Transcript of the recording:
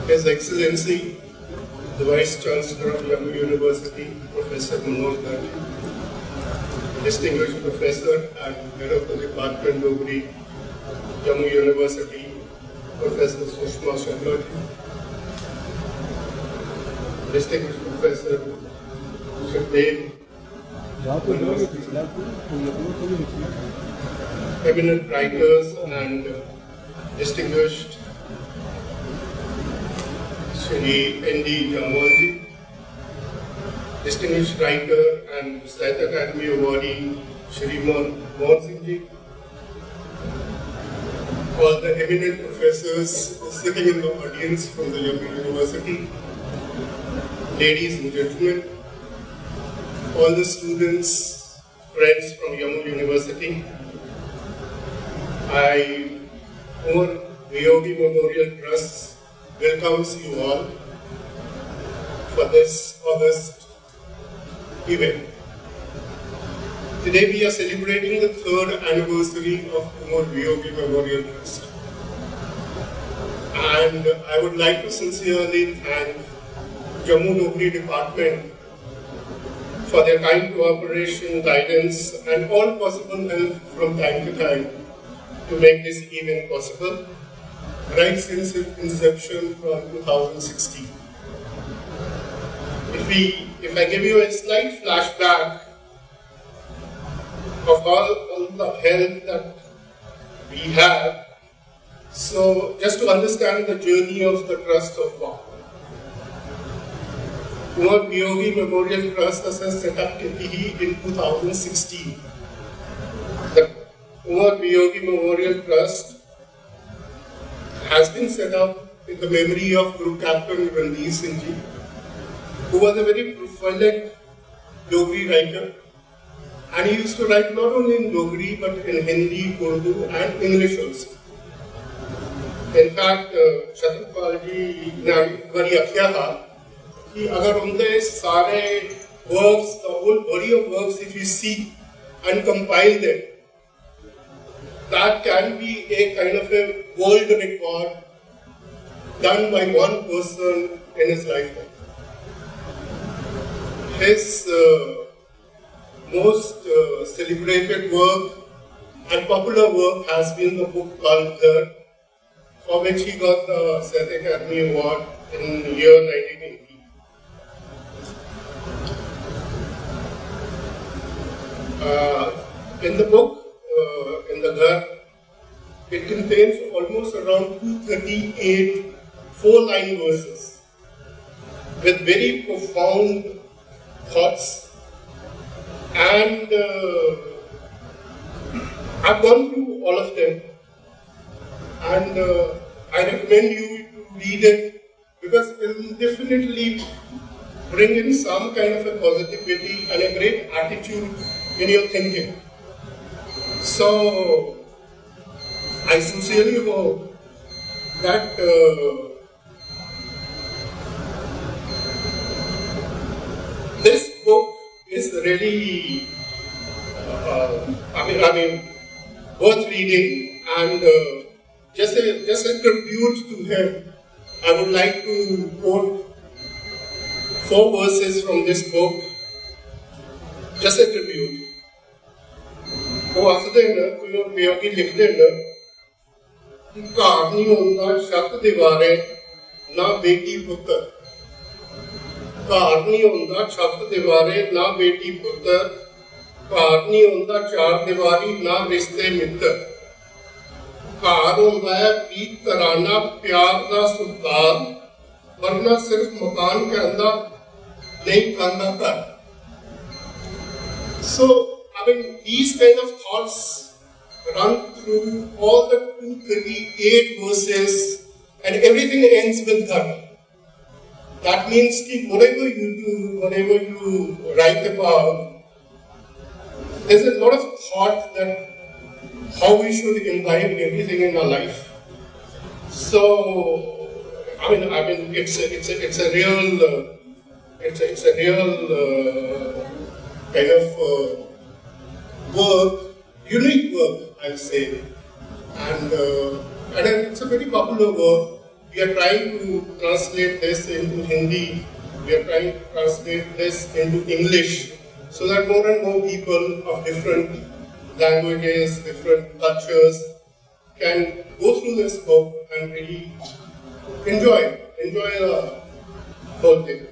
His Excellency, the Vice Chancellor of Jammu University, Professor Manoj Gandhi, Distinguished Professor and Head of the Department Dogri, Jammu University, Professor Sushma Sharma, Distinguished Professor Shukdev, eminent writers and distinguished Shri N.D. Jamwalji, distinguished writer and Sahitya Academy awardee Shri Mohan Singh Ji, all the eminent professors sitting in the audience from the Jammu University, ladies and gentlemen, all the students, friends from Jammu University, Umar Viyogi Memorial Trust welcomes you all for this August event. Today we are celebrating the 3rd anniversary of Umar Viyogi Memorial Trust. And I would like to sincerely thank Jammu Dogri Department for their kind cooperation, guidance and all possible help from time to time to make this event possible, right since its inception from 2016. If I give you a slight flashback of all the help that we have, so just to understand the journey of the Trust of Wow. Umar Viyogi Memorial Trust was set up in 2016. The Umar Viyogi Memorial Trust has been set up in the memory of Group Captain Ranveer Singh Ji, who was a very prolific Dogri writer, and he used to write not only in Dogri but in Hindi, Urdu and English also. In fact, Shatrupal ji ne bari akhya tha कि अगर उनके सारे works, the whole body of works, if you see and compile them, that can be a kind of a world record done by one person in his lifetime. His most celebrated work and popular work has been the book called Ghar, for which he got the Sahitya Academy Award in the year 1980. In the book, in the Ghar, it contains almost around 238 4-line verses with very profound thoughts, and I've gone through all of them, and I recommend you to read it because it will definitely bring in some kind of a positivity and a great attitude in your thinking. So, I sincerely hope that this book is really, worth reading, and just a tribute to him, I would like to quote 4 verses from this book, just a tribute. वो आखदे न कोई वियोगी लिखदे न कि घर नहीं होंदा छत दीवारे ना बेटी पुत्र, घर नहीं होंदा छत दीवारे ना बेटी पुत्र, घर नहीं होंदा चार दीवारी ना रिश्ते मित्र, घर होंदा है प्रीत तराना प्यार दा सुल्तान, वरना सिर्फ मकान कहंदा नहीं कहंदा घर. So these kind of thoughts run through all the 238 verses, and everything ends with Ghar. That means that whatever you do, whatever you write about, there's a lot of thought that how we should imbibe everything in our life. So, it's a real kind of work, unique work, I'll say, and it's a very popular work, we are trying to translate this into Hindi, we are trying to translate this into English, so that more and more people of different languages, different cultures can go through this book and really enjoy the whole thing.